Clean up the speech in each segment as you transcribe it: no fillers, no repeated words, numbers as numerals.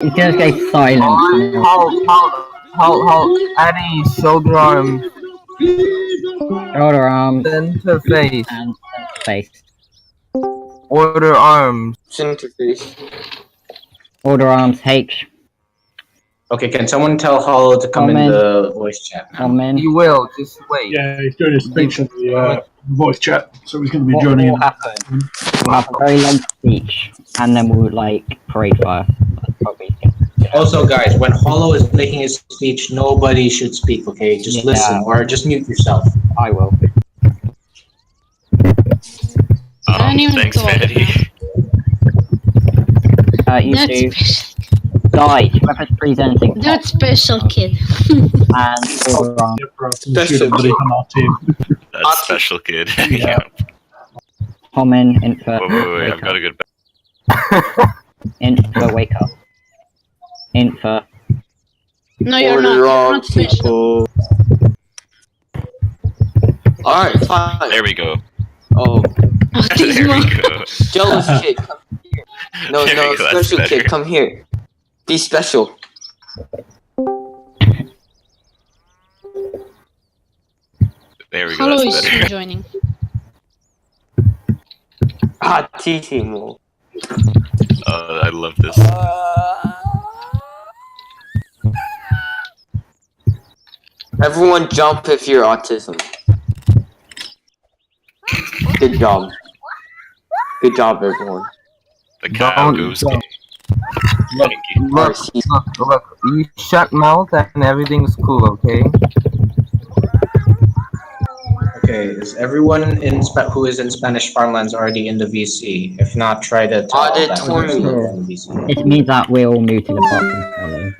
He's gonna go silent now. Hold. Eddie, shoulder arms. Shoulder arms Center face. and face. Order arms. Center face. Order arms H. Okay, can someone tell Hollow to come in the voice chat now? Comment. He will, just wait. Yeah, he's doing his speech in the voice chat, so he's going to be joining in. What will happen? We'll have a very long speech, and then we'll parade fire. Probably. Also, guys, when Hollow is making his speech, nobody should speak. Okay, just listen or just mute yourself. I will. Thanks, Fatty. You That's two. special. Guys, whoever's presenting. That's special, kid. And order arms. Special kid on our team. That's special, kid. Yeah. Comment, info. Wait, I've got a good back. Info, wake up. Info. No, you're not. You're not special. Alright, fine. There we go. Oh, There we go. jealous kid, come here. No, There no, we go, that's special kid, better. come here. Be special. There we go. Hello That's is better. joining. Ah, Timo. I love this. Everyone jump if you're autism. Good job. Good job, everyone. The cow goes. Thank you. Look, you shut mouth and everything's cool, okay? Okay, is everyone who is in Spanish farmlands already in the VC? If not, try to tell Audit that person tournament. in the VC. This means that we're all muted apart from Hollow.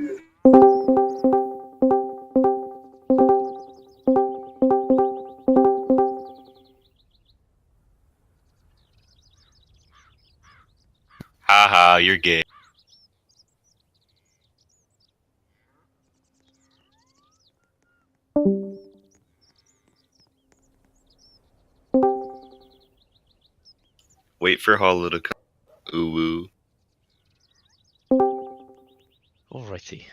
Haha, you're gay. Wait for Hollow to come. Ooh woo. Alrighty.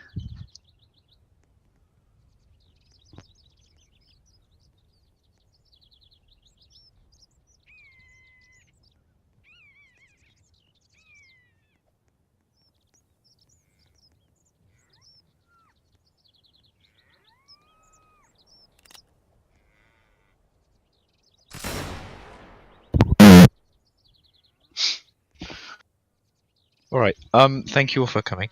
Alright, thank you all for coming.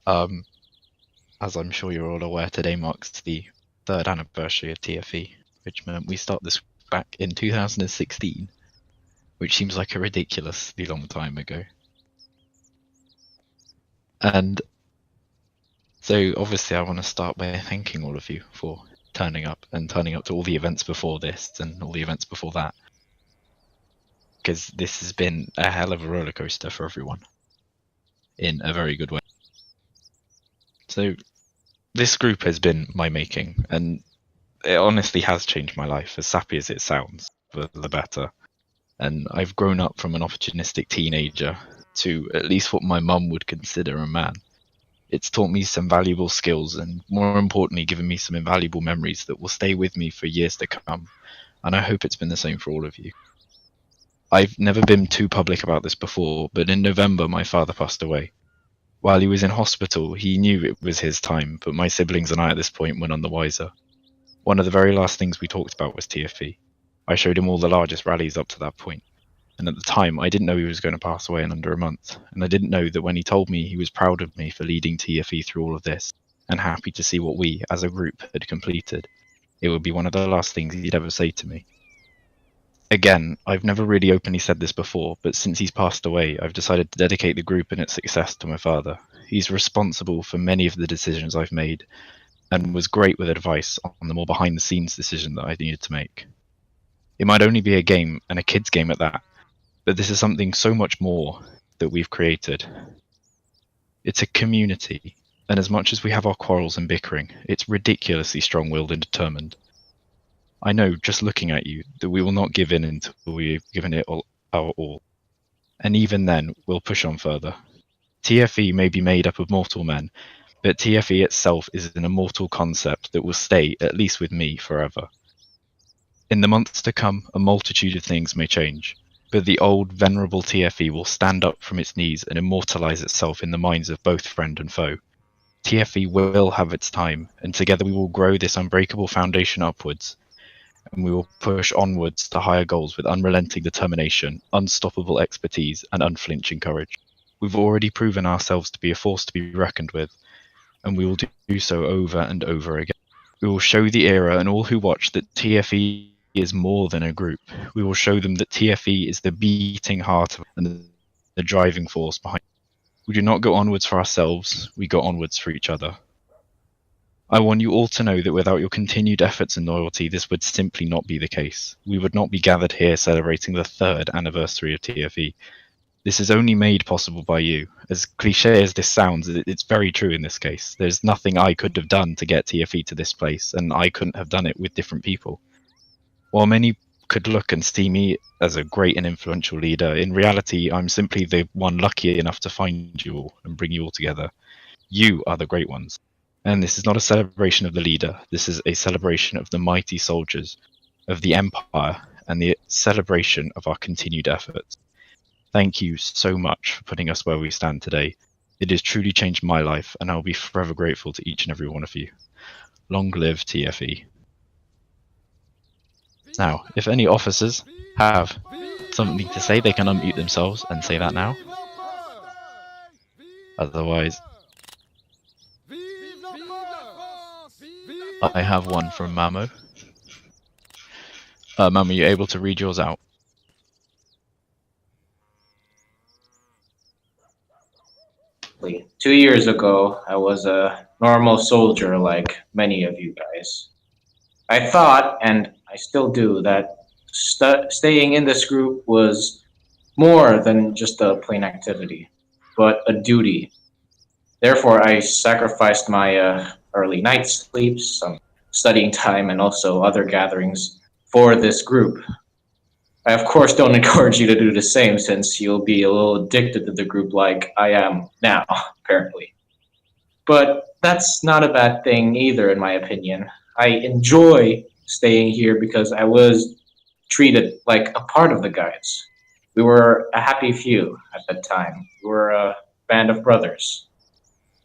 As I'm sure you're all aware, today marks the 3rd anniversary of TFE, which meant we started this back in 2016, which seems like a ridiculously long time ago. And so obviously I want to start by thanking all of you for turning up to all the events before this and all the events before that. Because this has been a hell of a roller coaster for everyone. In a very good way. So, this group has been my making, and it honestly has changed my life, as sappy as it sounds, for the better. And I've grown up from an opportunistic teenager to at least what my mum would consider a man. It's taught me some valuable skills, and more importantly, given me some invaluable memories that will stay with me for years to come, and I hope it's been the same for all of you. I've never been too public about this before, but in November my father passed away. While he was in hospital, he knew it was his time, but my siblings and I at this point were none the wiser. One of the very last things we talked about was TFE. I showed him all the largest rallies up to that point, and at the time I didn't know he was going to pass away in under a month, and I didn't know that when he told me he was proud of me for leading TFE through all of this, and happy to see what we, as a group, had completed, it would be one of the last things he'd ever say to me. Again, I've never really openly said this before, but since he's passed away, I've decided to dedicate the group and its success to my father. He's responsible for many of the decisions I've made, and was great with advice on the more behind-the-scenes decision that I needed to make. It might only be a game, and a kid's game at that, but this is something so much more that we've created. It's a community, and as much as we have our quarrels and bickering, it's ridiculously strong-willed and determined. I know, just looking at you, that we will not give in until we've given it our all. And even then, we'll push on further. TFE may be made up of mortal men, but TFE itself is an immortal concept that will stay, at least with me, forever. In the months to come, a multitude of things may change, but the old, venerable TFE will stand up from its knees and immortalize itself in the minds of both friend and foe. TFE will have its time, and together we will grow this unbreakable foundation upwards, and we will push onwards to higher goals with unrelenting determination, unstoppable expertise, and unflinching courage. We've already proven ourselves to be a force to be reckoned with, and we will do so over and over again. We will show the era and all who watch that TFE is more than a group. We will show them that TFE is the beating heart and the driving force behind. We do not go onwards for ourselves, we go onwards for each other. I want you all to know that without your continued efforts and loyalty, this would simply not be the case. We would not be gathered here celebrating the 3rd anniversary of TFE. This is only made possible by you. As cliche as this sounds, it's very true in this case. There's nothing I could have done to get TFE to this place, and I couldn't have done it with different people. While many could look and see me as a great and influential leader, in reality, I'm simply the one lucky enough to find you all and bring you all together. You are the great ones. And this is not a celebration of the leader, this is a celebration of the mighty soldiers, of the Empire, and the celebration of our continued efforts. Thank you so much for putting us where we stand today. It has truly changed my life, and I will be forever grateful to each and every one of you. Long live TFE. Now, if any officers have something to say, they can unmute themselves and say that now. Otherwise, I have one from Mamo. Mamo, you able to read yours out? Exactly. 2 years ago, I was a normal soldier like many of you guys. I thought, and I still do, that staying in this group was more than just a plain activity, but a duty. Therefore, I sacrificed my early night sleeps, some studying time, and also other gatherings for this group. I, of course, don't encourage you to do the same, since you'll be a little addicted to the group like I am now, apparently. But that's not a bad thing either, in my opinion. I enjoy staying here because I was treated like a part of the guides. We were a happy few at that time. We were a band of brothers.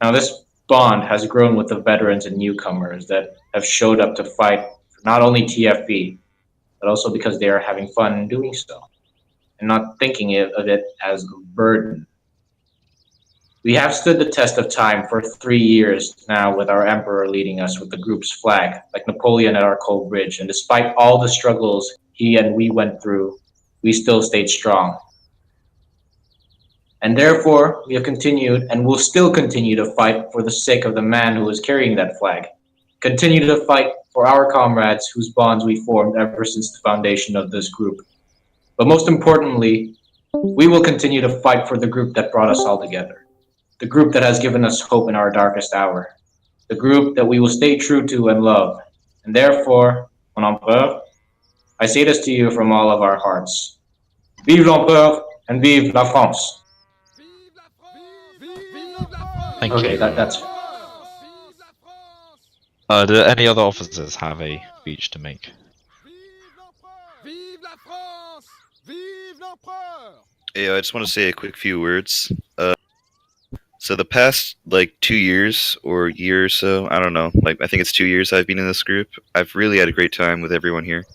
Now, this bond has grown with the veterans and newcomers that have showed up to fight for not only TFE, but also because they are having fun doing so and not thinking of it as a burden. We have stood the test of time for 3 years now, with our emperor leading us with the group's flag, like Napoleon at our cold bridge, and despite all the struggles he and we went through, we still stayed strong. And therefore, we have continued and will still continue to fight for the sake of the man who is carrying that flag. Continue to fight for our comrades whose bonds we formed ever since the foundation of this group. But most importantly, we will continue to fight for the group that brought us all together. The group that has given us hope in our darkest hour. The group that we will stay true to and love. And therefore, mon empereur, I say this to you from all of our hearts. Vive l'empereur and vive la France. Thank Okay, you. that's Do any other officers have a speech to make? Yeah, I just want to say a quick few words. So the past, 2 years or year or so, I don't know, I think it's 2 years I've been in this group, I've really had a great time with everyone here.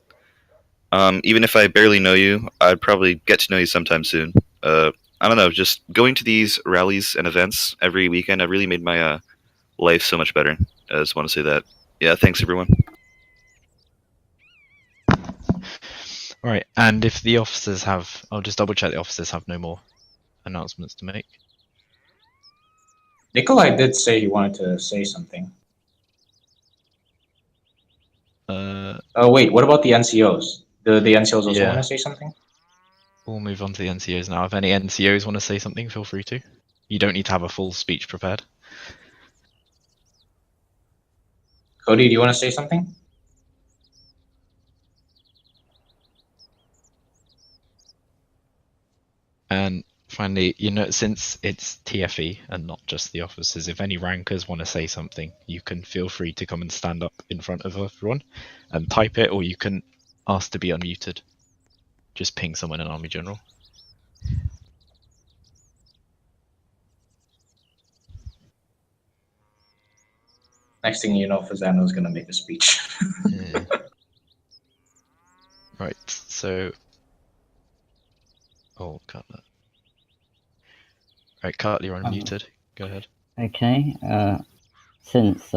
Even if I barely know you, I'd probably get to know you sometime soon. I don't know, just going to these rallies and events every weekend, have really made my life so much better. I just want to say that. Yeah, thanks everyone. Alright, and if the officers have... I'll just double check the officers have no more announcements to make. Nikolai did say he wanted to say something. Oh wait, what about the NCOs? The NCOs also Yeah. want to say something? We'll move on to the NCOs now. If any NCOs want to say something, feel free to. You don't need to have a full speech prepared. Cody, do you want to say something? And finally, since it's TFE and not just the officers, if any rankers want to say something, you can feel free to come and stand up in front of everyone and type it, or you can ask to be unmuted. Just ping someone in Army General. Next thing you know, Fazano's gonna make a speech. Yeah. Right, so... Oh, Cutler. Right, Cutler, you're unmuted. Go ahead. Okay. Since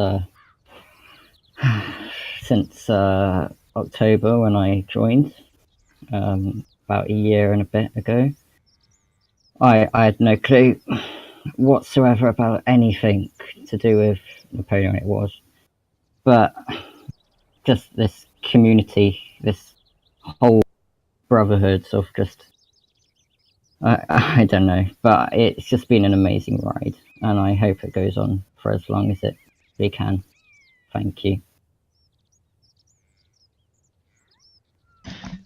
October when I joined, about a year and a bit ago, I had no clue whatsoever about anything to do with Napoleon. It was, but just this community, this whole brotherhood of just. I don't know, but it's just been an amazing ride, and I hope it goes on for as long as it can. Thank you.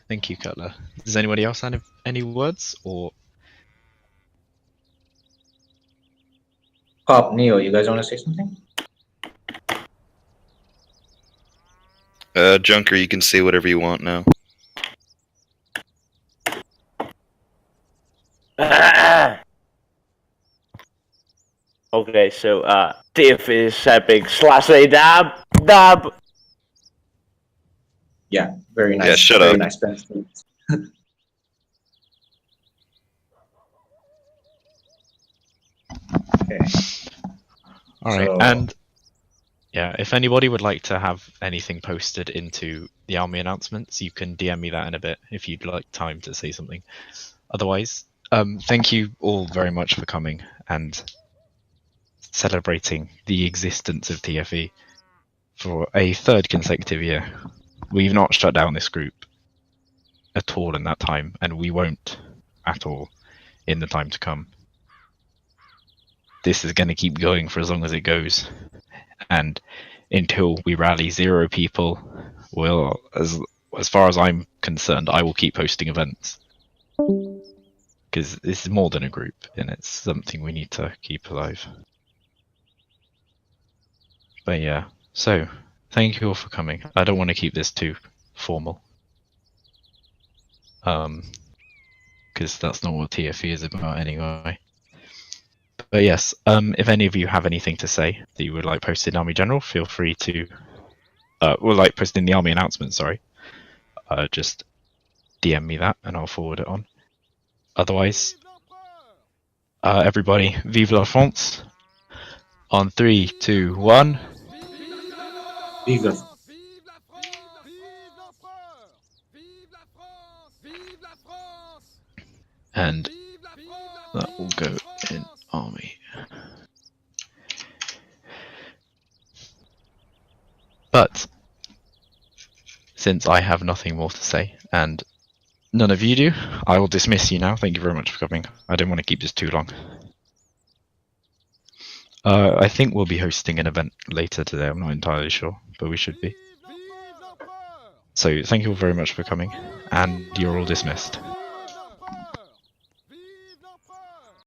Thank you, Cutler. Does anybody else have any words, or... Pop, Neo, you guys want to say something? Junker, you can say whatever you want now. Okay, so TFE is epic /A dab. Yeah, very nice. Yeah, shut very up. Nice, Ben. Okay. Alright, So- and... Yeah, if anybody would like to have anything posted into the army announcements, you can DM me that in a bit if you'd like time to say something. Otherwise, thank you all very much for coming and celebrating the existence of TFE for a third consecutive year. We've not shut down this group at all in that time, and we won't at all in the time to come. This is going to keep going for as long as it goes. And until we rally 0 people, well, as far as I'm concerned, I will keep hosting events. Because this is more than a group, and it's something we need to keep alive. But yeah, so, thank you all for coming. I don't want to keep this too formal. Because that's not what TFE is about anyway. But yes, if any of you have anything to say that you would like posted in Army General, feel free to, posted in the Army announcement, sorry. Just DM me that and I'll forward it on. Otherwise, everybody, vive la France. On 3, 2, 1. Vive la- And that will go in Army. But since I have nothing more to say, and none of you do, I will dismiss you now. Thank you very much for coming. I didn't want to keep this too long. I think we'll be hosting an event later today. I'm not entirely sure, but we should be. So thank you all very much for coming, and you're all dismissed.